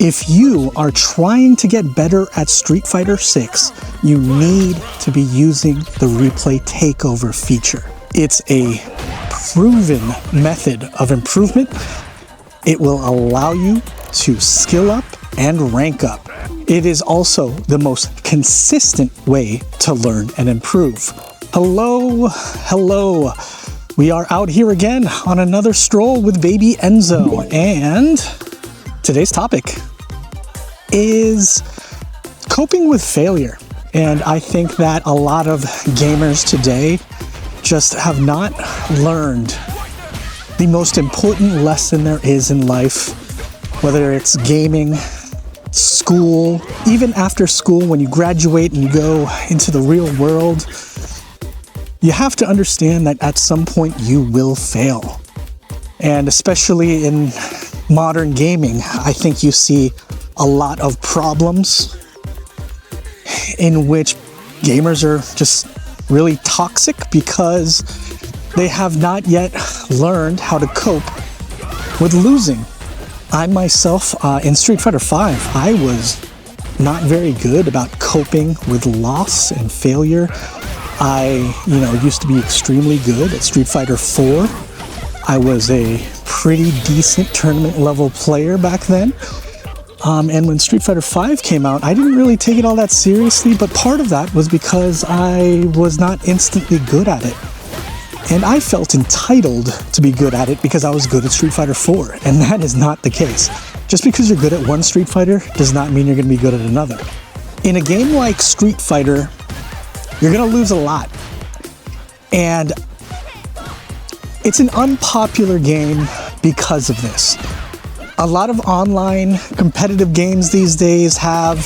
If you are trying to get better at Street Fighter 6, you need to be using the replay takeover feature. It's a proven method of improvement. It will allow you to skill up and rank up. It is also the most consistent way to learn and improve. Hello. We are out here again on another stroll with baby Enzo, and today's topic is coping with failure. And I think that a lot of gamers today just have not learned the most important lesson there is in life, whether it's gaming, school, even after school when you graduate and you go into the real world. You have to understand that at some point you will fail. And especially in modern gaming, I think you see a lot of problems in which gamers are just really toxic because they have not yet learned how to cope with losing. I myself, in Street Fighter V, I was not very good about coping with loss and failure. I, used to be extremely good at Street Fighter 4. I was a pretty decent tournament level player back then. And when Street Fighter V came out, I didn't really take it all that seriously, but part of that was because I was not instantly good at it. And I felt entitled to be good at it because I was good at Street Fighter 4, and that is not the case. Just because you're good at one Street Fighter does not mean you're going to be good at another. In a game like Street Fighter, you're going to lose a lot. And it's an unpopular game because of this. A lot of online competitive games these days have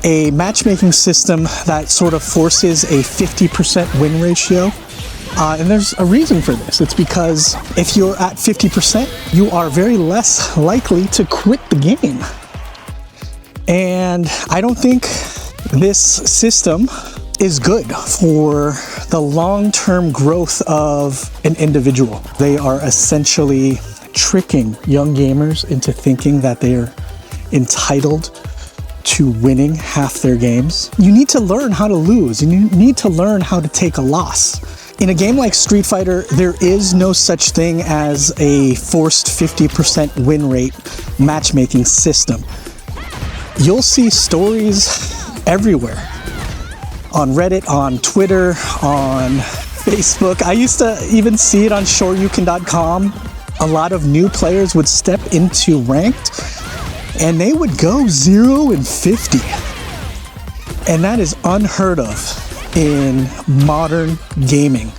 a matchmaking system that sort of forces a 50% win ratio. And there's a reason for this. It's because if you're at 50%, you are very less likely to quit the game. And I don't think this system is good for the long-term growth of an individual. They are essentially tricking young gamers into thinking that they are entitled to winning half their games. You need to learn how to lose. You need to learn how to take a loss. In a game like Street Fighter, there is no such thing as a forced 50% win rate matchmaking system. You'll see stories everywhere. On Reddit, on Twitter, on Facebook. I used to even see it on shoryuken.com. A lot of new players would step into ranked and they would go 0 and 50. And that is unheard of in modern gaming.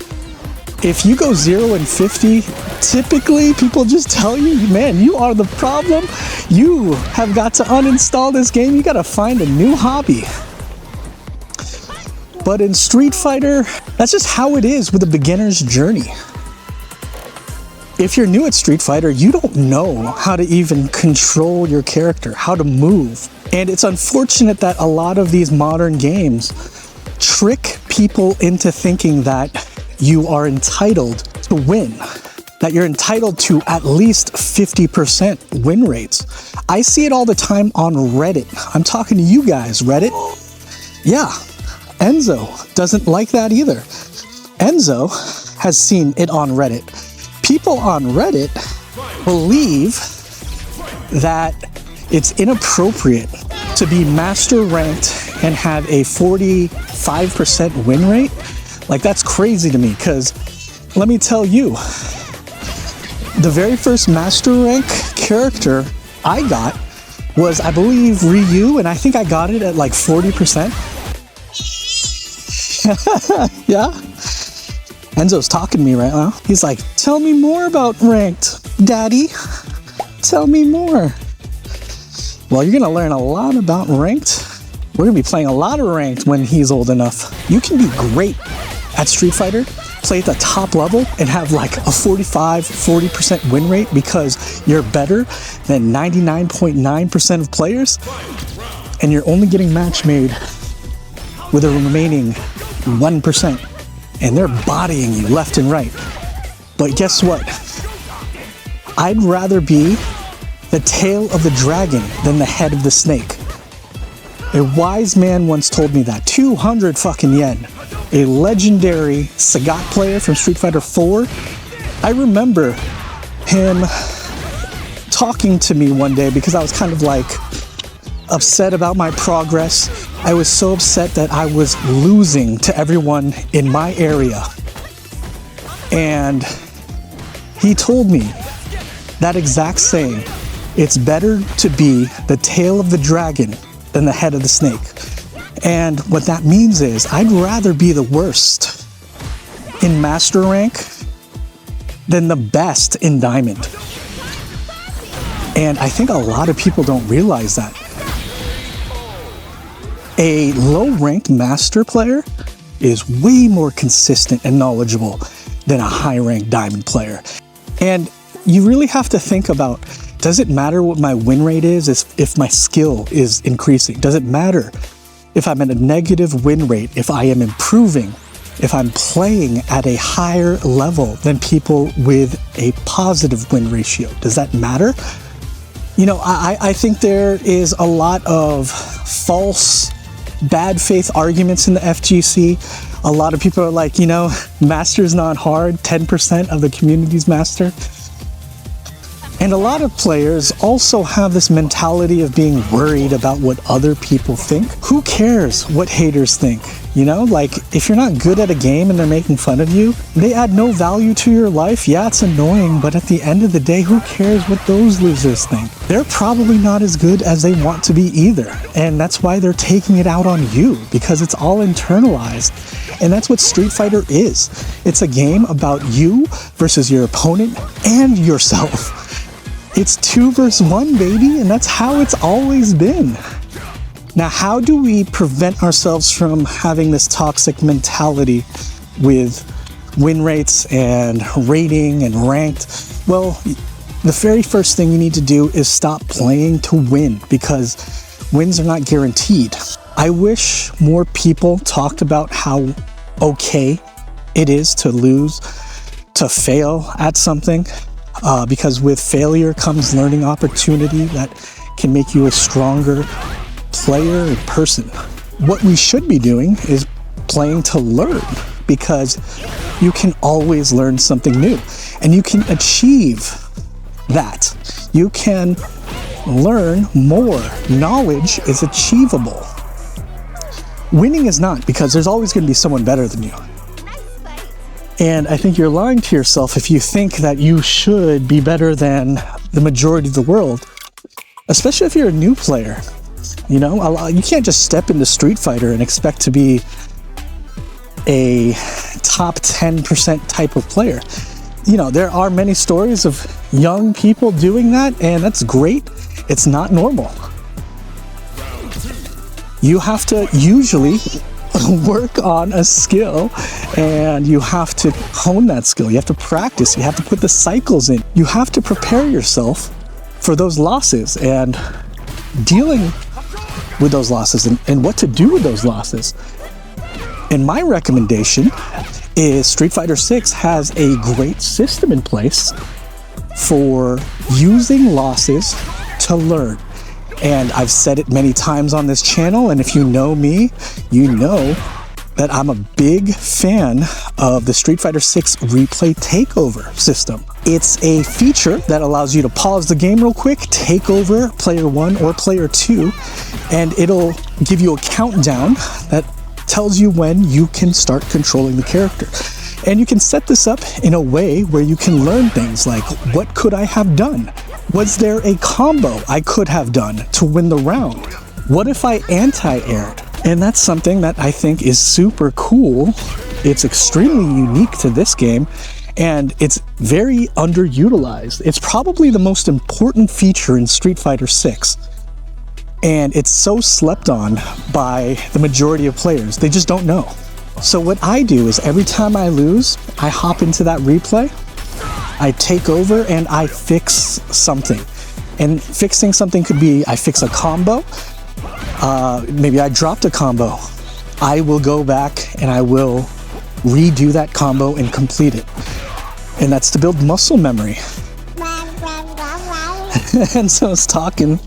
If you go 0 and 50, typically people just tell you, man, you are the problem. You have got to uninstall this game. You got to find a new hobby. But in Street Fighter, that's just how it is with a beginner's journey. If you're new at Street Fighter, you don't know how to even control your character, how to move. And it's unfortunate that a lot of these modern games trick people into thinking that you are entitled to win, that you're entitled to at least 50% win rates. I see it all the time on Reddit. I'm talking to you guys, Reddit. Yeah, Enzo doesn't like that either. Enzo has seen it on Reddit. People on Reddit believe that it's inappropriate to be master ranked and have a 45% win rate. Like, that's crazy to me, because let me tell you, the very first master rank character I got was, I believe, Ryu, and I think I got it at like 40%. Yeah? Enzo's talking to me right now. He's like, tell me more about ranked, Daddy. Tell me more. Well, you're gonna learn a lot about ranked. We're gonna be playing a lot of ranked when he's old enough. You can be great at Street Fighter, play at the top level, and have like a 40% win rate because you're better than 99.9% of players, and you're only getting match made with a remaining 1%. And they're bodying you left and right. But guess what? I'd rather be the tail of the dragon than the head of the snake. A wise man once told me that. 200 fucking yen. A legendary Sagat player from Street Fighter 4. I remember him talking to me one day because I was kind of like upset about my progress. I was so upset that I was losing to everyone in my area. And he told me that exact saying, it's better to be the tail of the dragon than the head of the snake. And what that means is I'd rather be the worst in master rank than the best in diamond. And I think a lot of people don't realize that. A low-ranked master player is way more consistent and knowledgeable than a high-ranked diamond player. And you really have to think about, does it matter what my win rate is if my skill is increasing? Does it matter if I'm at a negative win rate, if I am improving, if I'm playing at a higher level than people with a positive win ratio? Does that matter? You know, I think there is a lot of false, bad faith arguments in the FGC. A lot of people are like, you know, master's not hard, 10% of the community's master. And a lot of players also have this mentality of being worried about what other people think. Who cares what haters think? You know, like if you're not good at a game and they're making fun of you, they add no value to your life. Yeah, it's annoying, but at the end of the day, who cares what those losers think? They're probably not as good as they want to be either. And that's why they're taking it out on you, because it's all internalized. And that's what Street Fighter is. It's a game about you versus your opponent and yourself. It's 2 versus 1, baby, and that's how it's always been. Now, how do we prevent ourselves from having this toxic mentality with win rates and rating and ranked? Well, the very first thing you need to do is stop playing to win, because wins are not guaranteed. I wish more people talked about how okay it is to lose, to fail at something. Because with failure comes learning opportunity that can make you a stronger player and person. What we should be doing is playing to learn, because you can always learn something new and you can achieve that. You can learn more. Knowledge is achievable. Winning is not, because there's always going to be someone better than you. And I think you're lying to yourself if you think that you should be better than the majority of the world, especially if you're a new player. You know, you can't just step into Street Fighter and expect to be a top 10% type of player. You know, there are many stories of young people doing that, and that's great. It's not normal. You have to usually work on a skill, and you have to hone that skill. You have to practice. You have to put the cycles in. You have to prepare yourself for those losses and dealing with those losses and what to do with those losses. And my recommendation is Street Fighter 6 has a great system in place for using losses to learn. And I've said it many times on this channel, and if you know me, you know that I'm a big fan of the Street Fighter 6 replay takeover system. It's a feature that allows you to pause the game real quick, take over player 1 or player 2, and it'll give you a countdown that tells you when you can start controlling the character. And you can set this up in a way where you can learn things like, what could I have done? Was there a combo I could have done to win the round? What if I anti-aired? And that's something that I think is super cool. It's extremely unique to this game, and it's very underutilized. It's probably the most important feature in Street Fighter 6. And it's so slept on by the majority of players. They just don't know. So what I do is every time I lose, I hop into that replay, I take over, and I fix something. And fixing something could be I fix a combo, maybe I dropped a combo. I will go back and I will redo that combo and complete it. And that's to build muscle memory. Enzo's talking.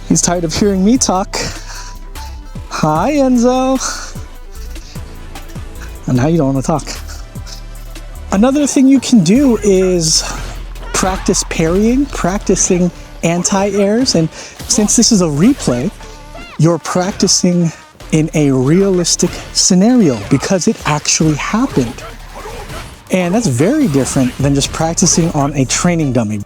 He's tired of hearing me talk. Hi, Enzo. And now you don't want to talk. Another thing you can do is practice parrying, practicing anti-airs. And since this is a replay, you're practicing in a realistic scenario because it actually happened. And that's very different than just practicing on a training dummy.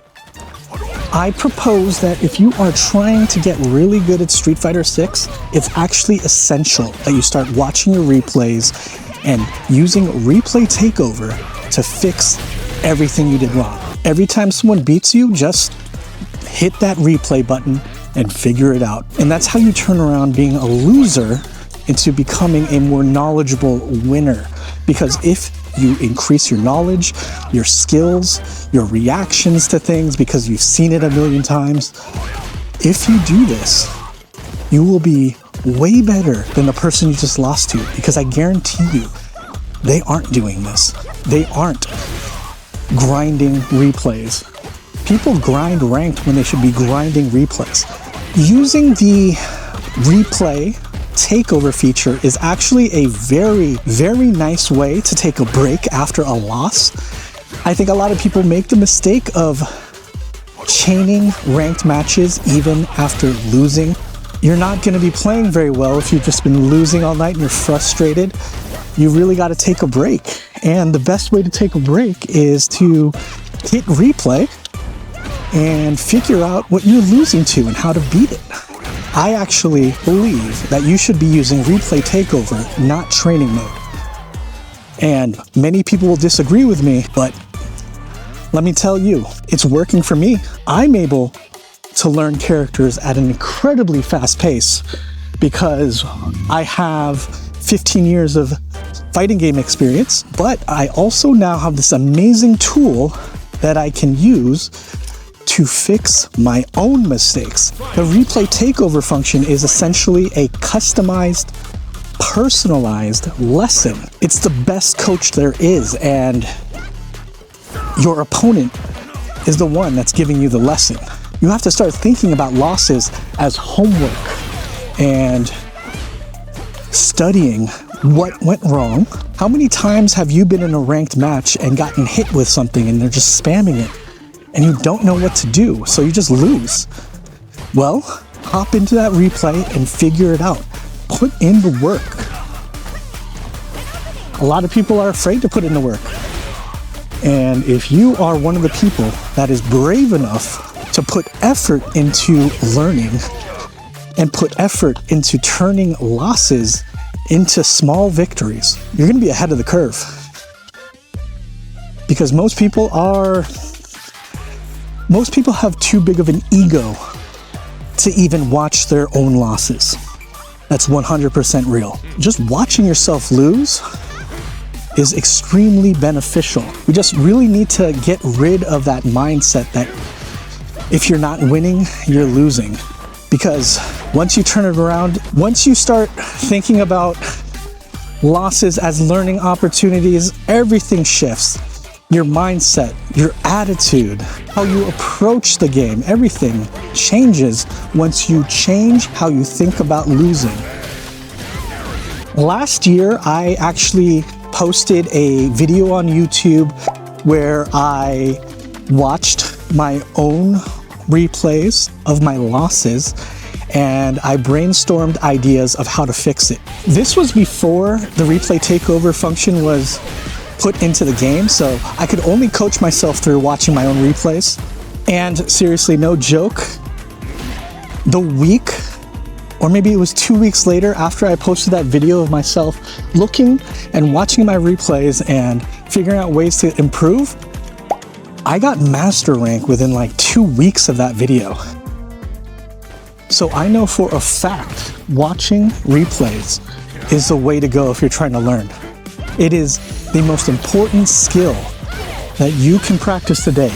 I propose that if you are trying to get really good at Street Fighter 6, it's actually essential that you start watching your replays and using replay takeover to fix everything you did wrong. Every time someone beats you, just hit that replay button and figure it out. And that's how you turn around being a loser into becoming a more knowledgeable winner. Because if you increase your knowledge, your skills, your reactions to things because you've seen it a million times, if you do this, you will be way better than the person you just lost to, because I guarantee you, they aren't doing this. They aren't grinding replays. People grind ranked when they should be grinding replays. Using the replay takeover feature is actually a very, very nice way to take a break after a loss. I think a lot of people make the mistake of chaining ranked matches even after losing. You're not going to be playing very well if you've just been losing all night and you're frustrated. You really got to take a break. And the best way to take a break is to hit replay and figure out what you're losing to and how to beat it. I actually believe that you should be using replay takeover, not training mode. And many people will disagree with me, but let me tell you, it's working for me. I'm able to learn characters at an incredibly fast pace because I have 15 years of fighting game experience, but I also now have this amazing tool that I can use to fix my own mistakes. The replay takeover function is essentially a customized, personalized lesson. It's the best coach there is, and your opponent is the one that's giving you the lesson. You have to start thinking about losses as homework and studying what went wrong. How many times have you been in a ranked match and gotten hit with something and they're just spamming it and you don't know what to do, so you just lose? Well, hop into that replay and figure it out. Put in the work. A lot of people are afraid to put in the work. And if you are one of the people that is brave enough to put effort into learning and put effort into turning losses into small victories, you're going to be ahead of the curve. Because most people have too big of an ego to even watch their own losses. That's 100% real. Just watching yourself lose is extremely beneficial. We just really need to get rid of that mindset that if you're not winning, you're losing. Because once you turn it around, once you start thinking about losses as learning opportunities, everything shifts. Your mindset, your attitude, how you approach the game, everything changes once you change how you think about losing. Last year, I actually posted a video on YouTube where I watched my own replays of my losses and I brainstormed ideas of how to fix it. This was before the replay takeover function was put into the game, so I could only coach myself through watching my own replays. And seriously, no joke, the week, or maybe it was 2 weeks later after I posted that video of myself looking and watching my replays and figuring out ways to improve, I got master rank within like 2 weeks of that video. So I know for a fact, watching replays is the way to go if you're trying to learn. It is the most important skill that you can practice today.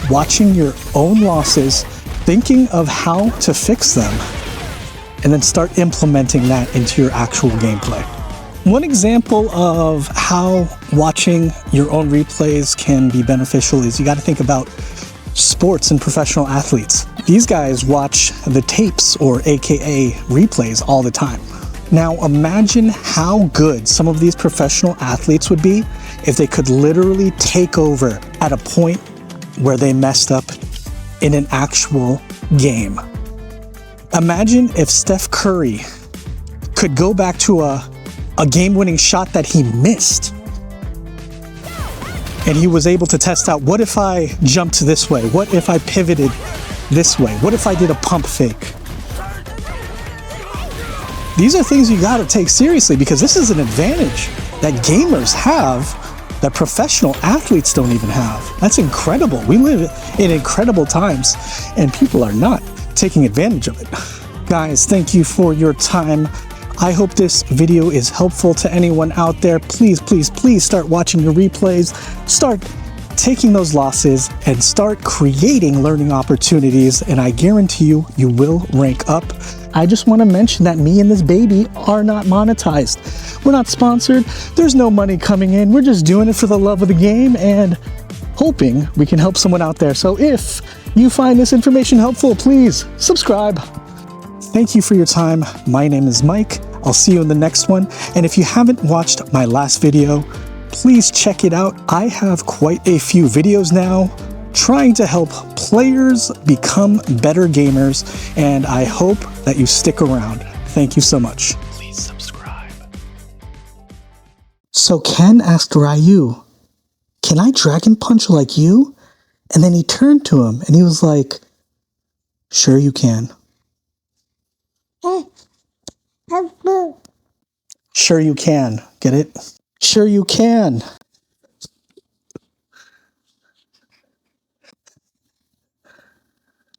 Watching your own losses, thinking of how to fix them, and then start implementing that into your actual gameplay. One example of how watching your own replays can be beneficial is you got to think about sports and professional athletes. These guys watch the tapes, or AKA replays, all the time. Now imagine how good some of these professional athletes would be if they could literally take over at a point where they messed up in an actual game. Imagine if Steph Curry could go back to a game-winning shot that he missed, and he was able to test out, what if I jumped this way? What if I pivoted this way? What if I did a pump fake? These are things you gotta take seriously, because this is an advantage that gamers have that professional athletes don't even have. That's incredible. We live in incredible times, and people are not taking advantage of it. Guys, thank you for your time. I hope this video is helpful to anyone out there. Please, please, please start watching your replays, start taking those losses, and start creating learning opportunities, and I guarantee you, you will rank up. I just want to mention that me and this baby are not monetized. We're not sponsored. There's no money coming in. We're just doing it for the love of the game and hoping we can help someone out there. So if you find this information helpful, please subscribe. Thank you for your time. My name is Mike. I'll see you in the next one. And if you haven't watched my last video, please check it out. I have quite a few videos now trying to help players become better gamers, and I hope that you stick around. Thank you so much. Please subscribe. So Ken asked Ryu, "Can I Dragon Punch like you?" And then he turned to him and he was like, "Sure you can." Sure you can. Get it? Sure you can.